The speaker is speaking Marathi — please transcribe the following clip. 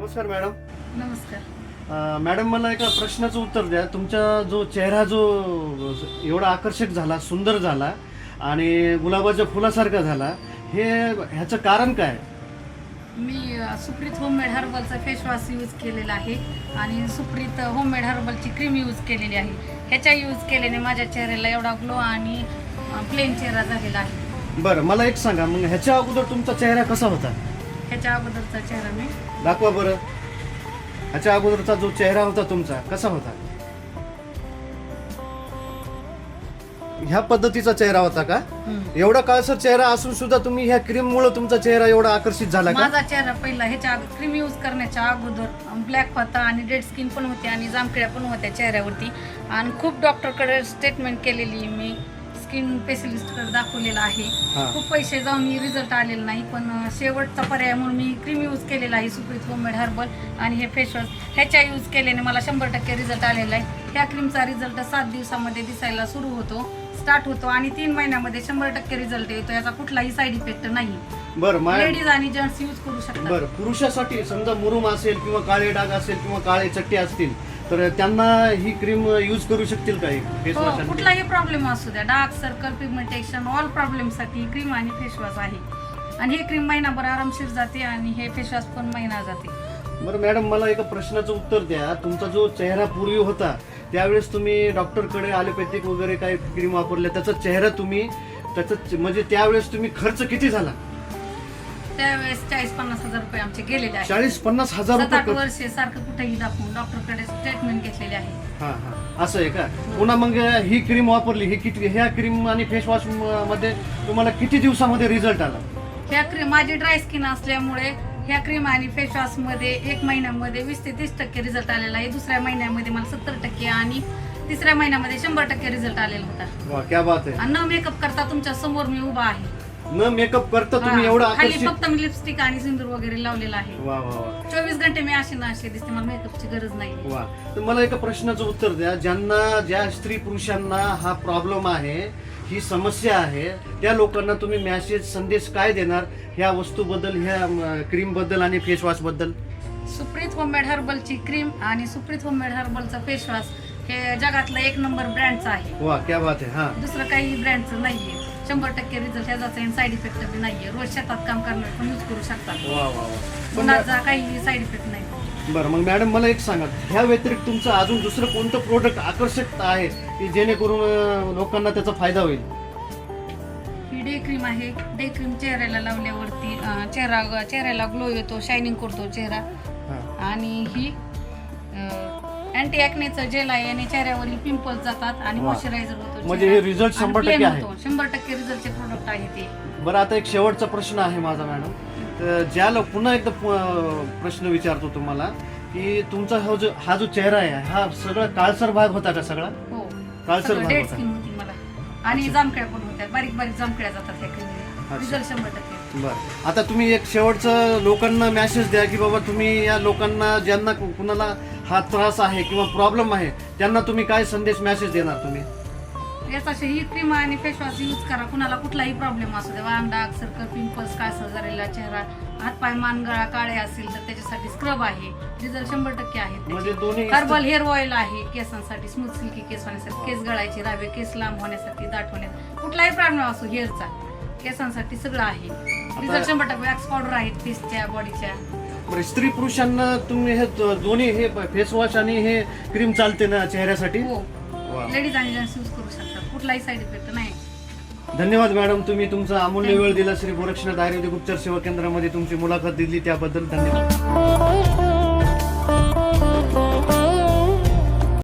नमस्कार मॅडम. नमस्कार. मॅडम मला एका प्रश्नाचं उत्तर द्या. तुमचा जो चेहरा जो एवढा आकर्षक झाला, सुंदर झाला आणि गुलाबाच्या फुलासारखा झाला, ह्याचं कारण काय? मी सुप्रीत होममेड हर्बलचा फेस वॉश यूज केलेला आहे आणि सुप्रीत होममेड हर्बलची क्रीम यूज केलेली आहे. ह्याच्या यूज केल्याने माझ्या चेहऱ्याला एवढा ग्लो आणि प्लेन चेहरा झालेला आहे. बरं, मला एक सांगा, मग ह्याच्या अगोदर तुमचा चेहरा कसा होता? ह्याच्या अगोदरचा चेहरा मी दाखवा बरं. ह्याच्या अगोदरचा जो चेहरा होता तुमचा कसा होता? ह्या पद्धतीचा चेहरा होता का? एवढा काळसर चेहरा असून सुद्धा तुम्ही ह्या क्रीम मुळे तुमचा चेहरा एवढा आकर्षित झाला का? माझा चेहरा पहिला ह्याच्या क्रीम यूज करण्याच्या अगोदर ब्लॅक होता आणि डेड स्किन पण होती आणि जामखिळ्या पण होत्या चेहऱ्यावरती आणि खूप डॉक्टरकडे स्टेटमेंट केलेली, मी स्किन स्पेशलिस्टकडे दाखवलेला आहे. खूप पैसे जाऊन मी रिझल्ट आलेला नाही, पण शेवटचा पर्याय म्हणून मी क्रीम यूज केलेला आहे सुप्रीत होममेड हर्बल आणि हे फेस वॉश ह्याच्या यूज केल्याने मला 100% रिझल्ट आलेला आहे. ह्या क्रीमचा रिझल्ट 7 दिवसामध्ये दिसायला सुरू होतो, स्टार्ट होतो आणि 3 महिन्यामध्ये 100% रिझल्ट येतो. याचा कुठलाही साईड इफेक्ट नाही. बरं, लेडीज आणि जेंट्स यूज करू शकतात. बरं, पुरुषासाठी समजा मुरुम असेल किंवा काळे डाग असेल किंवा काळे चट्टे असतील तर त्यांना ही क्रीम यूज करू शकतील का? फेस हो, वॉश कुठलाही प्रॉब्लेम असू द्या, dark circle, pigmentation, all प्रॉब्लेमसाठी cream आणि फेस वॉश आहे. आणि हे क्रीम महिनाभर आरामशीर जाते आणि हे फेस वॉश पण महिना जाते. बरं मॅडम, मला एका प्रश्नाचं उत्तर द्या. तुमचा जो चेहरा पूर्वी होता त्यावेळेस तुम्ही डॉक्टरकडे ॲलोपॅथिक वगैरे काही क्रीम वापरल्या, त्याचा चेहरा तुम्ही म्हणजे त्यावेळेस तुम्ही खर्च किती झाला? त्यावेळेस 40-50 हजार रुपये आमचे गेलेले आहेत. 40-50 हजार 7-8 रुपये? वर्षे सारखं कुठेही दाखवून डॉक्टरकडे ट्रीटमेंट घेतलेली आहे. हा हा, असं आहे का? पुन्हा मग ही क्रीम वापरली, ही किती, ह्या क्रीम आणि फेस वॉश मध्ये तुम्हाला किती दिवसामध्ये रिझल्ट आला? ह्या क्रीम, माझी ड्राय स्किन असल्यामुळे ह्या क्रीम आणि फेस वॉश मध्ये 1 महिन्यामध्ये 20 ते 30% रिझल्ट आलेला आहे. दुसऱ्या महिन्यामध्ये मला 70% आणि तिसऱ्या महिन्यामध्ये 100% रिझल्ट आलेला होता. वा, क्या बात आहे. आणि न मेकअप करता तुमच्या समोर मी उभा आहे. न मेकअप करता तुम्ही एवढा खाली आकर्षित? फक्त मी लिपस्टिक आणि सिंदूर वगैरे लावलेला आहे. वा वा वा, 24 घंटे मी अशी ना अशी दिसते, मला मेकअपची गरज नाही. वा. तर मला एका प्रश्नाचं उत्तर द्या. ज्या स्त्री पुरुषांना हा प्रॉब्लेम आहे, ही समस्या आहे, त्या लोकांना तुम्ही मेसेज, संदेश काय देणार ह्या वस्तूबद्दल, ह्या क्रीम बद्दल आणि फेस वॉश बद्दल? सुप्रीत होममेड हर्बलची क्रीम आणि सुप्रीत होममेड हर्बलचा फेस वॉश हे जगातला 1 नंबर ब्रँडचा आहे. वा, क्या बात आहे. हा, दुसरं काही ब्रँडचं नाहीये. 100% रिझल्ट ह्याचा साईड इफेक्ट बी नाहीये. रोज शेतात काम करणार पण यूज करू शकतात. वा वा वा. कुणाचा काही साईड इफेक्ट नाही. बरं, मग मॅडम मला एक सांगा, ह्या व्यतिरिक्त तुमचं अजून दुसरं कोणतं प्रोडक्ट आकर्षक आहे की जेणेकरून लोकांना त्याचा फायदा होईल? ही डे क्रीम आहे. डे क्रीम चेहऱ्याला लावल्यावरती चेहऱ्याला ग्लो येतो, शायनिंग करतो चेहरा. आणि ही अँटी ॲक्नेचं जेल आहे आणि चेहऱ्यावरील पिंपल्स जातात आणि मॉइश्चरायझर होतो. म्हणजे हे रिझल्ट 100% आहे. 100% रिझल्टचे प्रोडक्ट आहे ते. बरं, आता एक शेवटचा प्रश्न आहे माझा मॅडम. तर पुन्हा एकदा प्रश्न विचारतो तुम्हाला की तुमचा हा जो चेहरा आहे, हा सगळा काळसर भाग होता का? सगळा हो, काळसर भाग डेड होता. स्किन होती मला आणि जामखळ्या पण होत्या, बारीक बारीक जामखळ्या जातात ह्या क्रीमने. रिझल्ट 100%. बरं, आता तुम्ही एक शेवटचं लोकांना मेसेज द्या की बाबा तुम्ही या लोकांना, ज्यांना कुणाला हा त्रास आहे किंवा प्रॉब्लेम आहे, त्यांना तुम्ही काय संदेश, मेसेज देणार तुम्ही? याचा ही क्रीम आणि फेस वॉश यूज करा. कुणाला कुठलाही प्रॉब्लेम असू दे, वांग, डाग सर्कल, पिंपल्स, काळसर झालेला चेहरा, हातपाय, मानगळा काळे असतील तर त्याच्यासाठी स्क्रब आहे. रिझल्ट 100% आहे. म्हणजे दोन्ही हर्बल हेअर ऑइल आहे केसांसाठी, स्मूथ सिल्की केस होण्यासाठी, केस गळायचे राहावे, केस लांब होण्यासाठी, दाट होण्यासाठी, कुठलाही प्रॉब्लेम असो हेअरचा, केसांसाठी सगळं आहे. रिझल्ट 100%. वॅक्स पावडर आहेत फेसच्या, बॉडीच्या. स्त्री पुरुषांना तुम्ही हे दोन्ही, हे फेस वॉश आणि हे क्रीम चालते ना चेहऱ्यासाठी? हो, लेडीज आणि जेंट्स यूज करू शकतात. कुठलाही साईड इफेक्ट नाही. धन्यवाद मॅडम, तुम्ही तुमचा अमूल्य वेळ दिला. श्री गोरक्षनाथ आयुर्वेदिक उपचार सेवा केंद्रामध्ये तुमची मुलाखत दिली त्याबद्दल धन्यवाद.